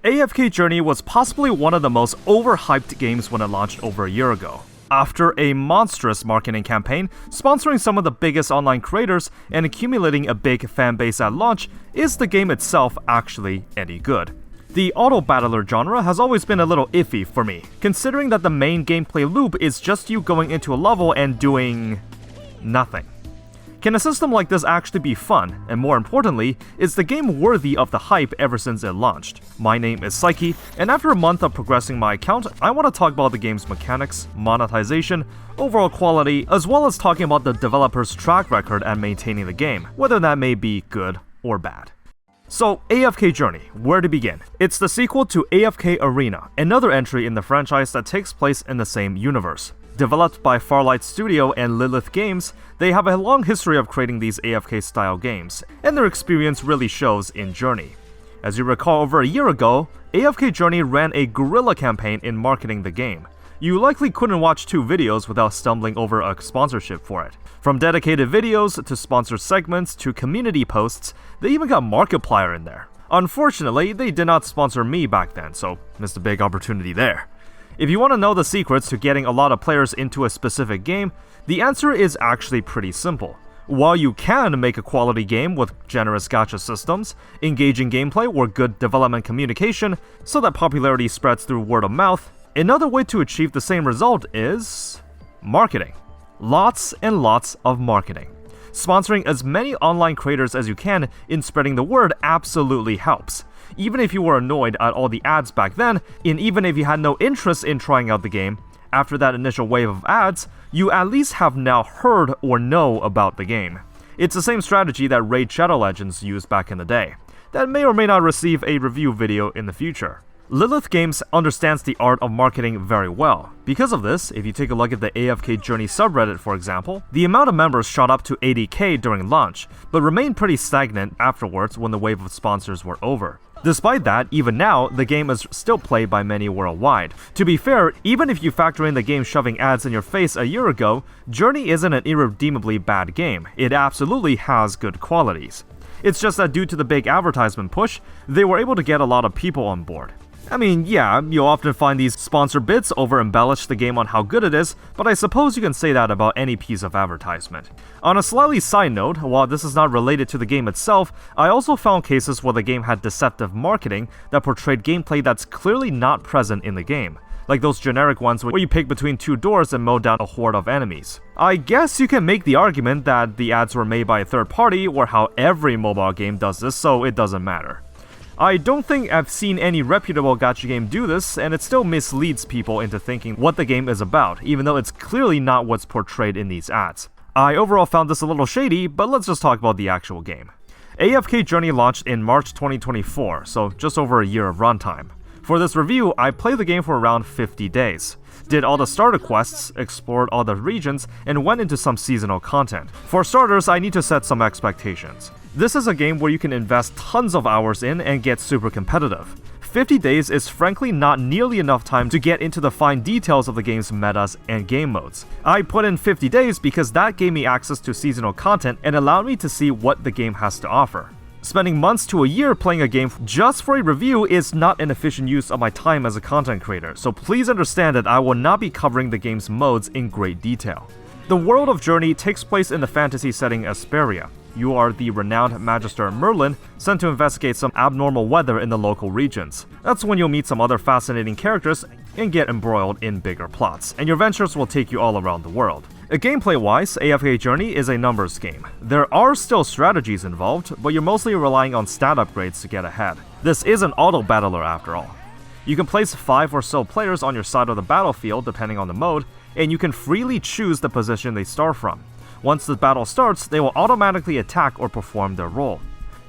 AFK Journey was possibly one of the most overhyped games when it launched over a year ago. After a monstrous marketing campaign, sponsoring some of the biggest online creators and accumulating a big fanbase at launch, is the game itself actually any good? The auto-battler genre has always been a little iffy for me, considering that the main gameplay loop is just you going into a level and doing nothing. Can a system like this actually be fun? And more importantly, is the game worthy of the hype ever since it launched? My name is Psyche, and after a month of progressing my account, I want to talk about the game's mechanics, monetization, overall quality, as well as talking about the developer's track record at maintaining the game, whether that may be good or bad. So, AFK Journey, where to begin? It's the sequel to AFK Arena, another entry in the franchise that takes place in the same universe. Developed by Farlight Studio and Lilith Games, they have a long history of creating these AFK-style games, and their experience really shows in Journey. As you recall, over a year ago, AFK Journey ran a guerrilla campaign in marketing the game. You likely couldn't watch 2 videos without stumbling over a sponsorship for it. From dedicated videos, to sponsored segments, to community posts, they even got Markiplier in there. Unfortunately, they did not sponsor me back then, so missed a big opportunity there. If you want to know the secrets to getting a lot of players into a specific game, the answer is actually pretty simple. While you can make a quality game with generous gacha systems, engaging gameplay, or good development communication so that popularity spreads through word of mouth, another way to achieve the same result is marketing. Lots and lots of marketing. Sponsoring as many online creators as you can in spreading the word absolutely helps. Even if you were annoyed at all the ads back then, and even if you had no interest in trying out the game, after that initial wave of ads, you at least have now heard or know about the game. It's the same strategy that Raid Shadow Legends used back in the day, that may or may not receive a review video in the future. Lilith Games understands the art of marketing very well. Because of this, if you take a look at the AFK Journey subreddit for example, the amount of members shot up to 80k during launch, but remained pretty stagnant afterwards when the wave of sponsors were over. Despite that, even now, the game is still played by many worldwide. To be fair, even if you factor in the game shoving ads in your face a year ago, Journey isn't an irredeemably bad game. It absolutely has good qualities. It's just that due to the big advertisement push, they were able to get a lot of people on board. I mean, yeah, you'll often find these sponsor bits over-embellish the game on how good it is, but I suppose you can say that about any piece of advertisement. On a slightly side note, while this is not related to the game itself, I also found cases where the game had deceptive marketing that portrayed gameplay that's clearly not present in the game. Like those generic ones where you pick between 2 doors and mow down a horde of enemies. I guess you can make the argument that the ads were made by a third party, or how every mobile game does this, so it doesn't matter. I don't think I've seen any reputable gacha game do this, and it still misleads people into thinking what the game is about, even though it's clearly not what's portrayed in these ads. I overall found this a little shady, but let's just talk about the actual game. AFK Journey launched in March 2024, so just over a year of runtime. For this review, I played the game for around 50 days. Did all the starter quests, explored all the regions, and went into some seasonal content. For starters, I need to set some expectations. This is a game where you can invest tons of hours in and get super competitive. 50 days is frankly not nearly enough time to get into the fine details of the game's metas and game modes. I put in 50 days because that gave me access to seasonal content and allowed me to see what the game has to offer. Spending months to a year playing a game just for a review is not an efficient use of my time as a content creator, so please understand that I will not be covering the game's modes in great detail. The world of Journey takes place in the fantasy setting Asperia. You are the renowned Magister Merlin, sent to investigate some abnormal weather in the local regions. That's when you'll meet some other fascinating characters and get embroiled in bigger plots, and your ventures will take you all around the world. Gameplay-wise, AFK Journey is a numbers game. There are still strategies involved, but you're mostly relying on stat upgrades to get ahead. This is an auto-battler after all. You can place 5 or so players on your side of the battlefield depending on the mode, and you can freely choose the position they start from. Once the battle starts, they will automatically attack or perform their role.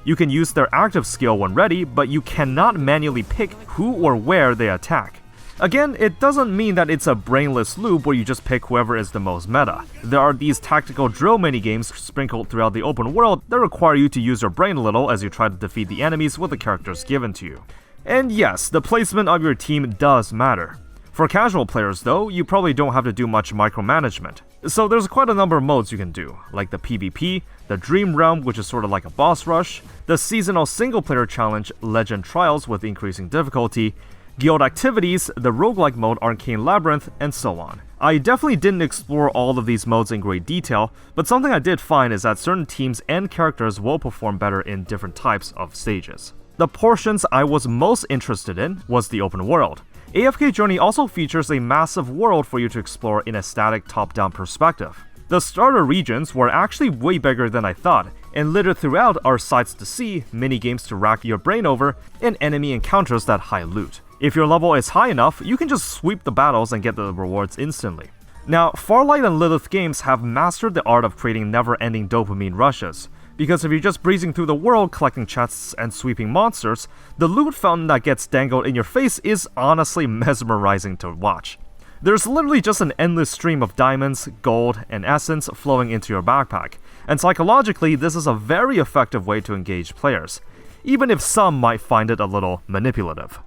You can use their active skill when ready, but you cannot manually pick who or where they attack. Again, it doesn't mean that it's a brainless loop where you just pick whoever is the most meta. There are these tactical drill minigames sprinkled throughout the open world that require you to use your brain a little as you try to defeat the enemies with the characters given to you. And yes, the placement of your team does matter. For casual players though, you probably don't have to do much micromanagement. So there's quite a number of modes you can do, like the PvP, the Dream Realm, which is sort of like a boss rush, the seasonal single-player challenge Legend Trials with increasing difficulty, guild activities, the roguelike mode Arcane Labyrinth, and so on. I definitely didn't explore all of these modes in great detail, but something I did find is that certain teams and characters will perform better in different types of stages. The portions I was most interested in was the open world. AFK Journey also features a massive world for you to explore in a static top-down perspective. The starter regions were actually way bigger than I thought, and littered throughout are sights to see, mini-games to rack your brain over, and enemy encounters that high loot. If your level is high enough, you can just sweep the battles and get the rewards instantly. Now, Farlight and Lilith Games have mastered the art of creating never-ending dopamine rushes, because if you're just breezing through the world collecting chests and sweeping monsters, the loot fountain that gets dangled in your face is honestly mesmerizing to watch. There's literally just an endless stream of diamonds, gold, and essence flowing into your backpack, and psychologically this is a very effective way to engage players, even if some might find it a little manipulative.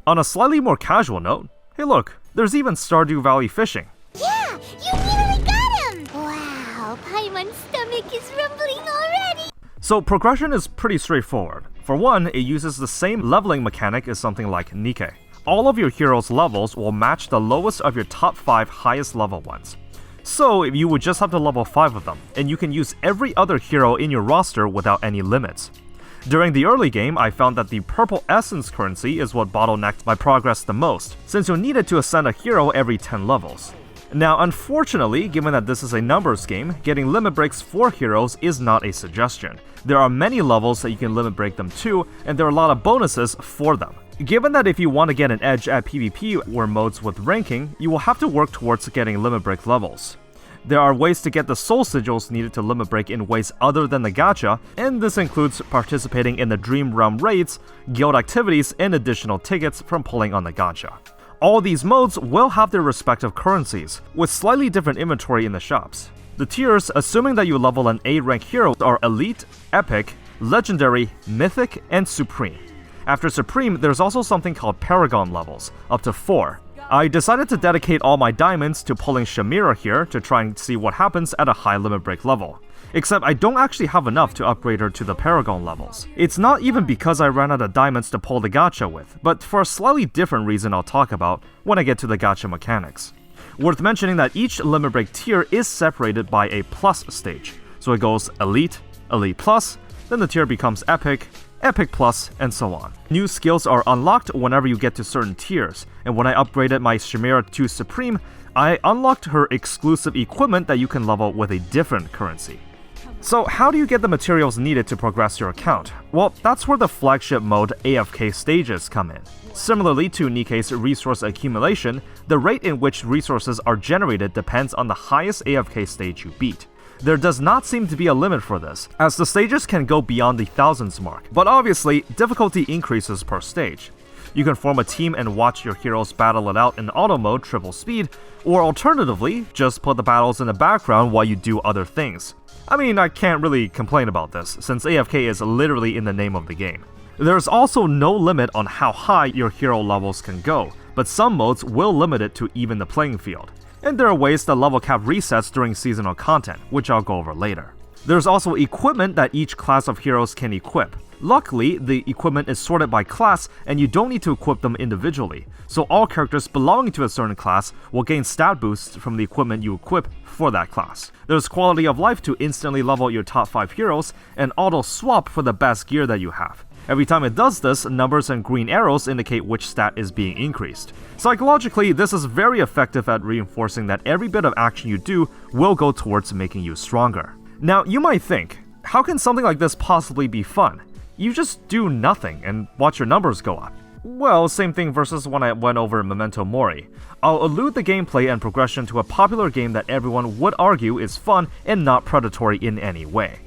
On a slightly more casual note, hey look, there's even Stardew Valley fishing. Yeah, you nearly got him! Wow, Paimon's stomach is rumbling already! So progression is pretty straightforward. For one, it uses the same leveling mechanic as something like Nikke. All of your heroes' levels will match the lowest of your top 5 highest level ones. So you would just have to level 5 of them, and you can use every other hero in your roster without any limits. During the early game, I found that the purple essence currency is what bottlenecked my progress the most, since you'll need it to ascend a hero every 10 levels. Now, unfortunately, given that this is a numbers game, getting limit breaks for heroes is not a suggestion. There are many levels that you can limit break them to, and there are a lot of bonuses for them. Given that if you want to get an edge at PvP or modes with ranking, you will have to work towards getting limit break levels. There are ways to get the soul sigils needed to limit break in ways other than the gacha, and this includes participating in the Dream Realm raids, guild activities, and additional tickets from pulling on the gacha. All these modes will have their respective currencies, with slightly different inventory in the shops. The tiers, assuming that you level an A rank hero, are Elite, Epic, Legendary, Mythic, and Supreme. After Supreme, there's also something called Paragon levels, up to 4. I decided to dedicate all my diamonds to pulling Shamira here to try and see what happens at a high limit break level. Except I don't actually have enough to upgrade her to the Paragon levels. It's not even because I ran out of diamonds to pull the gacha with, but for a slightly different reason I'll talk about when I get to the gacha mechanics. Worth mentioning that each limit break tier is separated by a plus stage. So it goes Elite, Elite Plus, then the tier becomes Epic, Epic Plus, and so on. New skills are unlocked whenever you get to certain tiers, and when I upgraded my Shamira to Supreme, I unlocked her exclusive equipment that you can level with a different currency. So how do you get the materials needed to progress your account? Well, that's where the flagship mode AFK stages come in. Similarly to Nikke's resource accumulation, the rate in which resources are generated depends on the highest AFK stage you beat. There does not seem to be a limit for this, as the stages can go beyond the thousands mark, but obviously, difficulty increases per stage. You can form a team and watch your heroes battle it out in auto mode triple speed, or alternatively, just put the battles in the background while you do other things. I mean, I can't really complain about this, since AFK is literally in the name of the game. There's also no limit on how high your hero levels can go, but some modes will limit it to even the playing field. And there are ways the level cap resets during seasonal content, which I'll go over later. There's also equipment that each class of heroes can equip. Luckily, the equipment is sorted by class and you don't need to equip them individually, so all characters belonging to a certain class will gain stat boosts from the equipment you equip for that class. There's quality of life to instantly level your top 5 heroes and auto swap for the best gear that you have. Every time it does this, numbers and green arrows indicate which stat is being increased. Psychologically, this is very effective at reinforcing that every bit of action you do will go towards making you stronger. Now, you might think, how can something like this possibly be fun? You just do nothing and watch your numbers go up. Well, same thing versus when I went over Memento Mori. I'll allude the gameplay and progression to a popular game that everyone would argue is fun and not predatory in any way.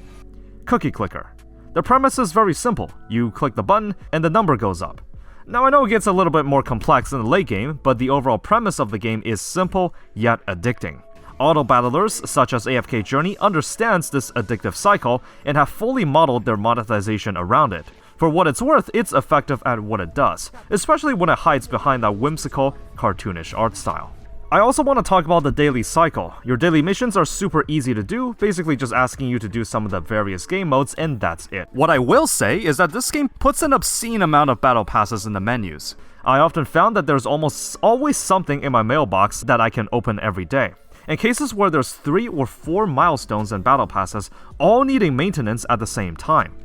Cookie Clicker. The premise is very simple. You click the button and the number goes up. Now I know it gets a little bit more complex in the late game, but the overall premise of the game is simple yet addicting. Auto battlers such as AFK Journey understands this addictive cycle and have fully modeled their monetization around it. For what it's worth, it's effective at what it does, especially when it hides behind that whimsical, cartoonish art style. I also want to talk about the daily cycle. Your daily missions are super easy to do, basically just asking you to do some of the various game modes, and that's it. What I will say is that this game puts an obscene amount of battle passes in the menus. I often found that there's almost always something in my mailbox that I can open every day. In cases where there's 3 or 4 milestones and battle passes, all needing maintenance at the same time.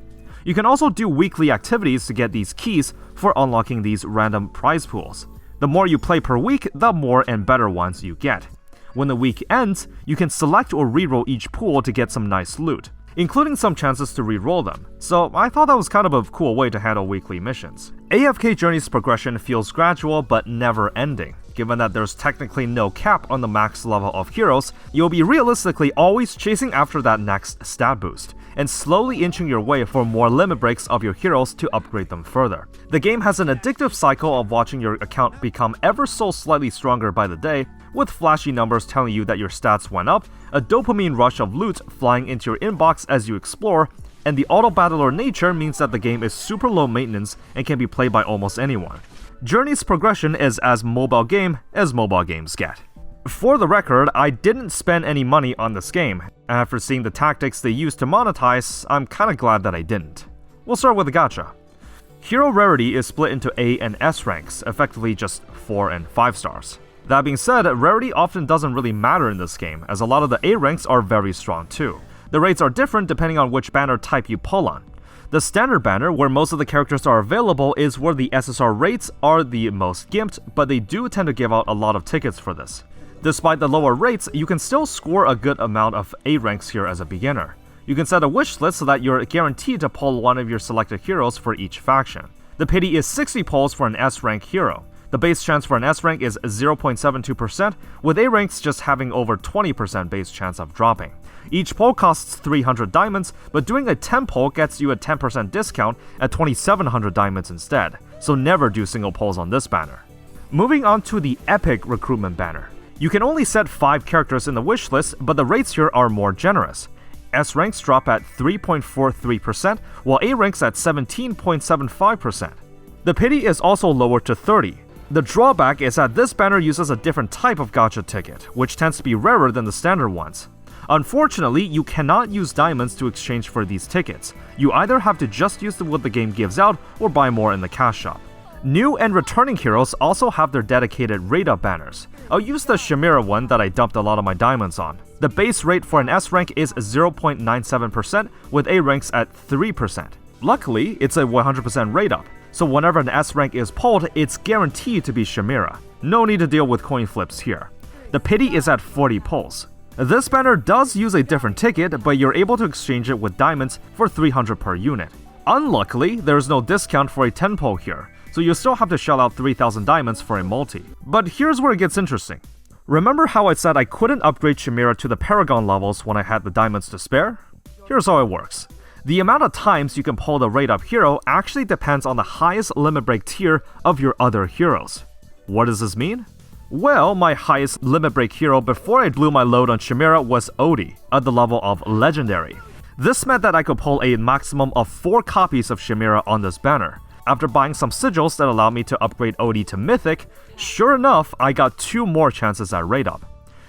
You can also do weekly activities to get these keys for unlocking these random prize pools. The more you play per week, the more and better ones you get. When the week ends, you can select or reroll each pool to get some nice loot, including some chances to reroll them, so I thought that was kind of a cool way to handle weekly missions. AFK Journey's progression feels gradual but never ending. Given that there's technically no cap on the max level of heroes, you'll be realistically always chasing after that next stat boost, and slowly inching your way for more limit breaks of your heroes to upgrade them further. The game has an addictive cycle of watching your account become ever so slightly stronger by the day, with flashy numbers telling you that your stats went up, a dopamine rush of loot flying into your inbox as you explore, and the auto-battler nature means that the game is super low maintenance and can be played by almost anyone. Journey's progression is as mobile game as mobile games get. For the record, I didn't spend any money on this game, and after seeing the tactics they used to monetize, I'm kinda glad that I didn't. We'll start with the gacha. Hero rarity is split into A and S ranks, effectively just 4 and 5 stars. That being said, rarity often doesn't really matter in this game, as a lot of the A ranks are very strong too. The rates are different depending on which banner type you pull on. The standard banner, where most of the characters are available, is where the SSR rates are the most gimped, but they do tend to give out a lot of tickets for this. Despite the lower rates, you can still score a good amount of A ranks here as a beginner. You can set a wish list so that you're guaranteed to pull one of your selected heroes for each faction. The pity is 60 pulls for an S rank hero. The base chance for an S rank is 0.72%, with A ranks just having over 20% base chance of dropping. Each pull costs 300 diamonds, but doing a 10 pull gets you a 10% discount at 2700 diamonds instead, so never do single pulls on this banner. Moving on to the Epic Recruitment banner. You can only set 5 characters in the wish list, but the rates here are more generous. S ranks drop at 3.43%, while A ranks at 17.75%. The pity is also lowered to 30. The drawback is that this banner uses a different type of gacha ticket, which tends to be rarer than the standard ones. Unfortunately, you cannot use diamonds to exchange for these tickets. You either have to just use what the game gives out or buy more in the cash shop. New and returning heroes also have their dedicated rate-up banners. I'll use the Chimera one that I dumped a lot of my diamonds on. The base rate for an S rank is 0.97%, with A ranks at 3%. Luckily, it's a 100% rate-up, so whenever an S rank is pulled, it's guaranteed to be Chimera. No need to deal with coin flips here. The pity is at 40 pulls. This banner does use a different ticket, but you're able to exchange it with diamonds for 300 per unit. Unluckily, there's no discount for a 10 pull here, so you still have to shell out 3000 diamonds for a multi. But here's where it gets interesting. Remember how I said I couldn't upgrade Chimera to the Paragon levels when I had the diamonds to spare? Here's how it works. The amount of times you can pull the rate-up hero actually depends on the highest limit break tier of your other heroes. What does this mean? Well, my highest limit break hero before I blew my load on Chimera was Odie, at the level of Legendary. This meant that I could pull a maximum of 4 copies of Chimera on this banner. After buying some sigils that allowed me to upgrade Odie to Mythic, sure enough, I got 2 more chances at rate up.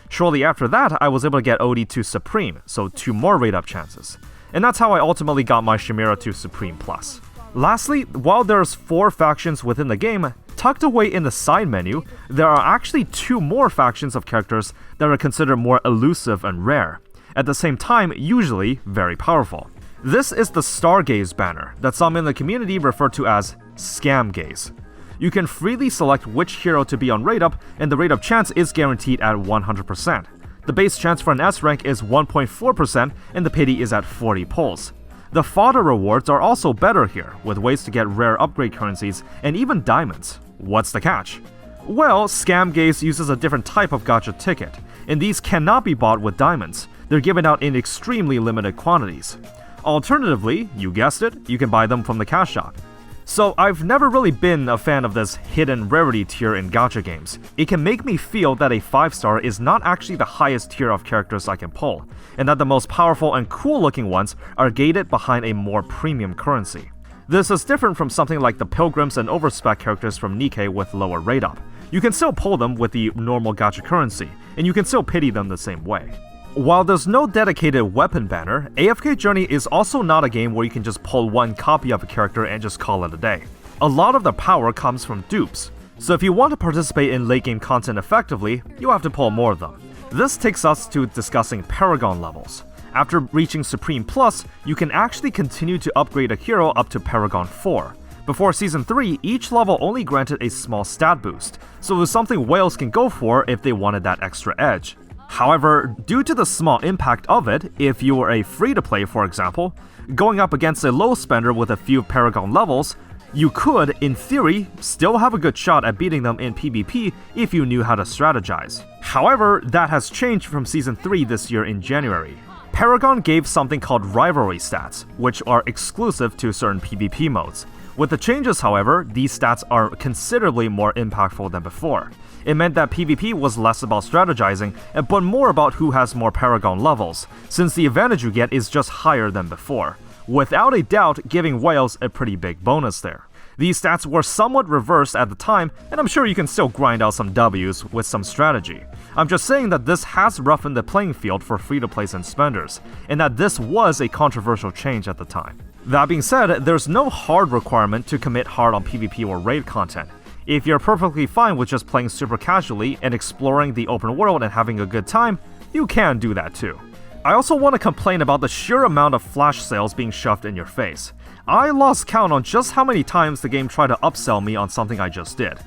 Shortly after that, I was able to get Odie to Supreme, so 2 more rate up chances. And that's how I ultimately got my Chimera to Supreme Plus. Lastly, while there's 4 factions within the game, tucked away in the side menu, there are actually 2 more factions of characters that are considered more elusive and rare. At the same time, usually very powerful. This is the Stargaze banner that some in the community refer to as Scam Gaze. You can freely select which hero to be on rate up, and the rate up chance is guaranteed at 100%. The base chance for an S rank is 1.4%, and the pity is at 40 pulls. The fodder rewards are also better here, with ways to get rare upgrade currencies and even diamonds. What's the catch? Well, Scam Gaze uses a different type of gacha ticket, and these cannot be bought with diamonds. They're given out in extremely limited quantities. Alternatively, you guessed it, you can buy them from the cash shop. So I've never really been a fan of this hidden rarity tier in gacha games. It can make me feel that a 5-star is not actually the highest tier of characters I can pull, and that the most powerful and cool looking ones are gated behind a more premium currency. This is different from something like the Pilgrims and Overspec characters from Nikkei with lower rate up. You can still pull them with the normal gacha currency, and you can still pity them the same way. While there's no dedicated weapon banner, AFK Journey is also not a game where you can just pull one copy of a character and just call it a day. A lot of the power comes from dupes, so if you want to participate in late game content effectively, you have to pull more of them. This takes us to discussing Paragon levels. After reaching Supreme Plus, you can actually continue to upgrade a hero up to Paragon 4. Before Season 3, each level only granted a small stat boost, so it was something whales can go for if they wanted that extra edge. However, due to the small impact of it, if you were a free-to-play for example, going up against a low spender with a few Paragon levels, you could, in theory, still have a good shot at beating them in PvP if you knew how to strategize. However, that has changed from Season 3 this year in January. Paragon gave something called rivalry stats, which are exclusive to certain PvP modes. With the changes, however, these stats are considerably more impactful than before. It meant that PvP was less about strategizing, but more about who has more Paragon levels, since the advantage you get is just higher than before. Without a doubt, giving whales a pretty big bonus there. These stats were somewhat reversed at the time, and I'm sure you can still grind out some W's with some strategy. I'm just saying that this has roughened the playing field for free-to-plays and spenders, and that this was a controversial change at the time. That being said, there's no hard requirement to commit hard on PvP or raid content. If you're perfectly fine with just playing super casually and exploring the open world and having a good time, you can do that too. I also want to complain about the sheer amount of flash sales being shoved in your face. I lost count on just how many times the game tried to upsell me on something I just did.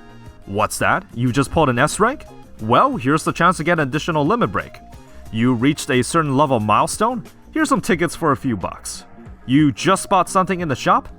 What's that? You just pulled an S rank? Well, here's the chance to get an additional limit break. You reached a certain level milestone? Here's some tickets for a few bucks. You just bought something in the shop?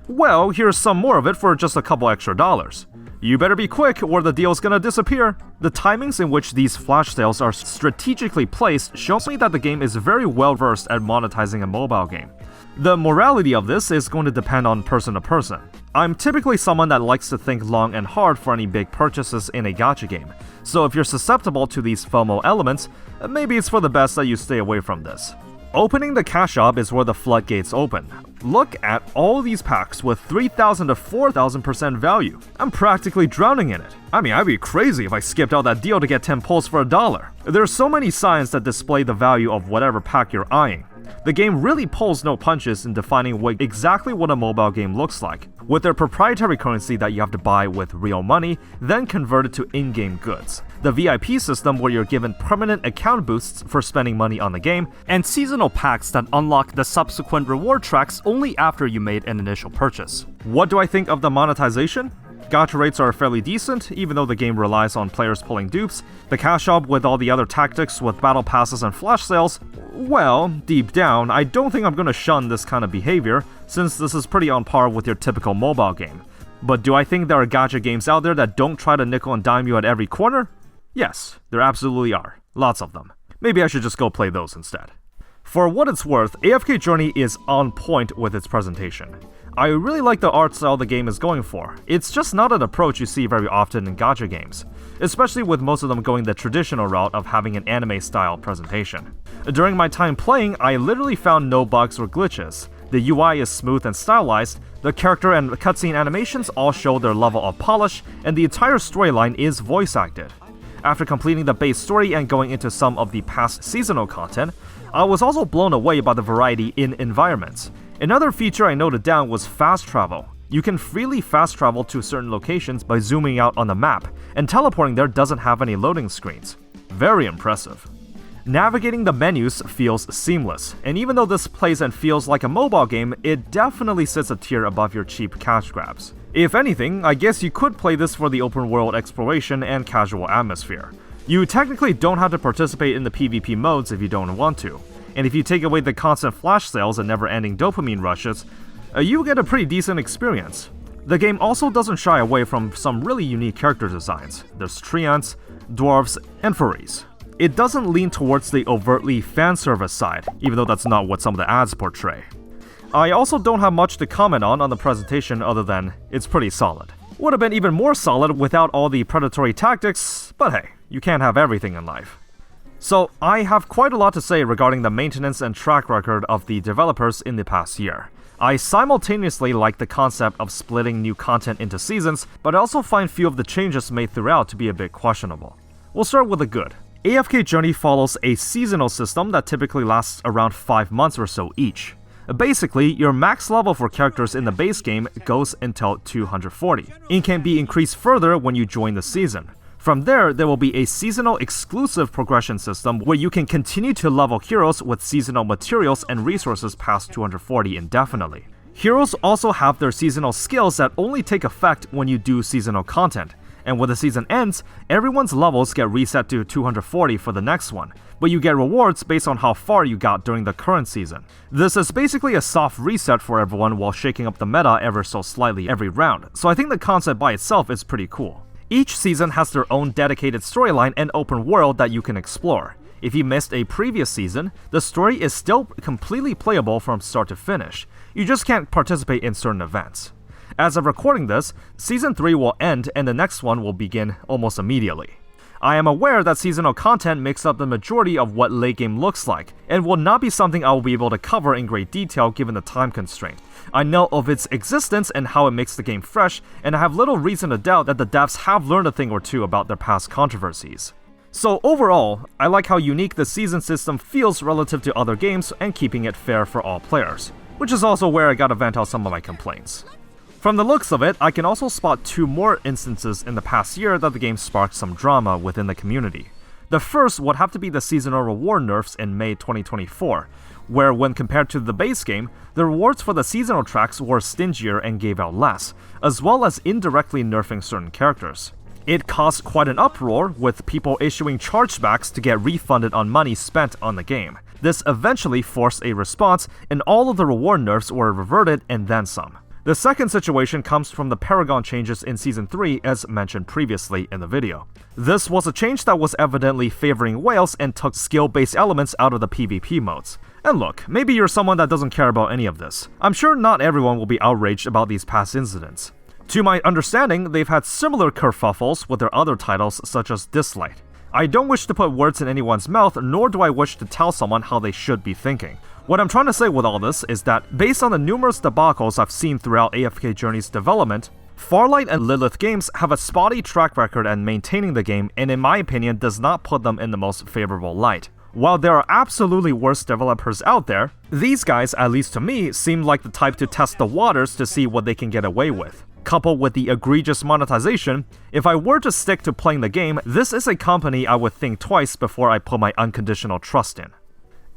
Well, here's some more of it for just a couple extra dollars. You better be quick or the deal's gonna disappear. The timings in which these flash sales are strategically placed shows me that the game is very well versed at monetizing a mobile game. The morality of this is going to depend on person to person. I'm typically someone that likes to think long and hard for any big purchases in a gacha game, so if you're susceptible to these FOMO elements, maybe it's for the best that you stay away from this. Opening the cash shop is where the floodgates open. Look at all these packs with 3,000 to 4,000% value. I'm practically drowning in it. I mean, I'd be crazy if I skipped out that deal to get 10 pulls for $1. There are so many signs that display the value of whatever pack you're eyeing. The game really pulls no punches in defining exactly what a mobile game looks like, with their proprietary currency that you have to buy with real money, then convert it to in-game goods. The VIP system where you're given permanent account boosts for spending money on the game, and seasonal packs that unlock the subsequent reward tracks only after you made an initial purchase. What do I think of the monetization? Gacha rates are fairly decent, even though the game relies on players pulling dupes. The cash shop with all the other tactics with battle passes and flash sales, well, deep down, I don't think I'm gonna shun this kind of behavior, since this is pretty on par with your typical mobile game. But do I think there are gacha games out there that don't try to nickel and dime you at every corner? Yes, there absolutely are. Lots of them. Maybe I should just go play those instead. For what it's worth, AFK Journey is on point with its presentation. I really like the art style the game is going for. It's just not an approach you see very often in gacha games, especially with most of them going the traditional route of having an anime-style presentation. During my time playing, I literally found no bugs or glitches. The UI is smooth and stylized, the character and cutscene animations all show their level of polish, and the entire storyline is voice-acted. After completing the base story and going into some of the past seasonal content, I was also blown away by the variety in environments. Another feature I noted down was fast travel. You can freely fast travel to certain locations by zooming out on the map, and teleporting there doesn't have any loading screens. Very impressive. Navigating the menus feels seamless, and even though this plays and feels like a mobile game, it definitely sits a tier above your cheap cash grabs. If anything, I guess you could play this for the open world exploration and casual atmosphere. You technically don't have to participate in the PvP modes if you don't want to, and if you take away the constant flash sales and never-ending dopamine rushes, you get a pretty decent experience. The game also doesn't shy away from some really unique character designs. There's treants, dwarves, and furries. It doesn't lean towards the overtly fan service side, even though that's not what some of the ads portray. I also don't have much to comment on the presentation other than it's pretty solid. Would have been even more solid without all the predatory tactics, but hey, you can't have everything in life. So I have quite a lot to say regarding the maintenance and track record of the developers in the past year. I simultaneously like the concept of splitting new content into seasons, but I also find few of the changes made throughout to be a bit questionable. We'll start with the good. AFK Journey follows a seasonal system that typically lasts around 5 months or so each. Basically, your max level for characters in the base game goes until 240. It can be increased further when you join the season. From there will be a seasonal exclusive progression system where you can continue to level heroes with seasonal materials and resources past 240 indefinitely. Heroes also have their seasonal skills that only take effect when you do seasonal content, and when the season ends, everyone's levels get reset to 240 for the next one, but you get rewards based on how far you got during the current season. This is basically a soft reset for everyone while shaking up the meta ever so slightly every round, so I think the concept by itself is pretty cool. Each season has their own dedicated storyline and open world that you can explore. If you missed a previous season, the story is still completely playable from start to finish. You just can't participate in certain events. As of recording this, Season 3 will end and the next one will begin almost immediately. I am aware that seasonal content makes up the majority of what late game looks like, and will not be something I will be able to cover in great detail given the time constraint. I know of its existence and how it makes the game fresh, and I have little reason to doubt that the devs have learned a thing or two about their past controversies. So overall, I like how unique the season system feels relative to other games and keeping it fair for all players, which is also where I gotta vent out some of my complaints. From the looks of it, I can also spot 2 more instances in the past year that the game sparked some drama within the community. The first would have to be the seasonal reward nerfs in May 2024, where when compared to the base game, the rewards for the seasonal tracks were stingier and gave out less, as well as indirectly nerfing certain characters. It caused quite an uproar, with people issuing chargebacks to get refunded on money spent on the game. This eventually forced a response, and all of the reward nerfs were reverted and then some. The second situation comes from the Paragon changes in Season 3 as mentioned previously in the video. This was a change that was evidently favoring whales and took skill-based elements out of the PvP modes. And look, maybe you're someone that doesn't care about any of this. I'm sure not everyone will be outraged about these past incidents. To my understanding, they've had similar kerfuffles with their other titles such as Dislight. I don't wish to put words in anyone's mouth, nor do I wish to tell someone how they should be thinking. What I'm trying to say with all this is that, based on the numerous debacles I've seen throughout AFK Journey's development, Farlight and Lilith Games have a spotty track record at maintaining the game and in my opinion does not put them in the most favorable light. While there are absolutely worse developers out there, these guys, at least to me, seem like the type to test the waters to see what they can get away with. Coupled with the egregious monetization, if I were to stick to playing the game, this is a company I would think twice before I put my unconditional trust in.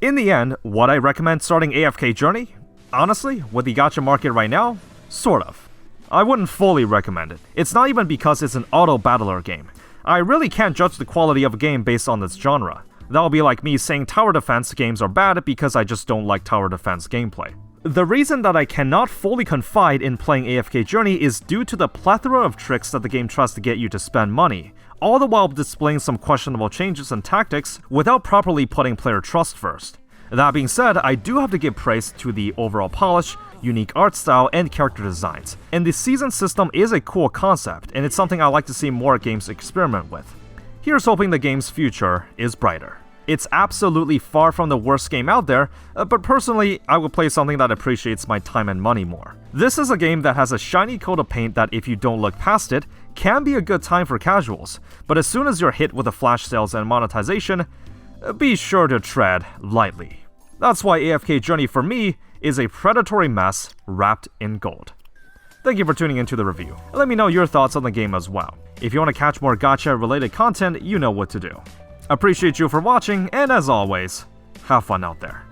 In the end, would I recommend starting AFK Journey? Honestly, with the gacha market right now, sort of. I wouldn't fully recommend it. It's not even because it's an auto-battler game. I really can't judge the quality of a game based on its genre. That would be like me saying tower defense games are bad because I just don't like tower defense gameplay. The reason that I cannot fully confide in playing AFK Journey is due to the plethora of tricks that the game tries to get you to spend money, all the while displaying some questionable changes and tactics without properly putting player trust first. That being said, I do have to give praise to the overall polish, unique art style, and character designs, and the season system is a cool concept, and it's something I like to see more games experiment with. Here's hoping the game's future is brighter. It's absolutely far from the worst game out there, but personally, I would play something that appreciates my time and money more. This is a game that has a shiny coat of paint that, if you don't look past it, can be a good time for casuals, but as soon as you're hit with the flash sales and monetization, be sure to tread lightly. That's why AFK Journey for me is a predatory mess wrapped in gold. Thank you for tuning into the review, and let me know your thoughts on the game as well. If you want to catch more gacha related content, you know what to do. Appreciate you for watching, and as always, have fun out there.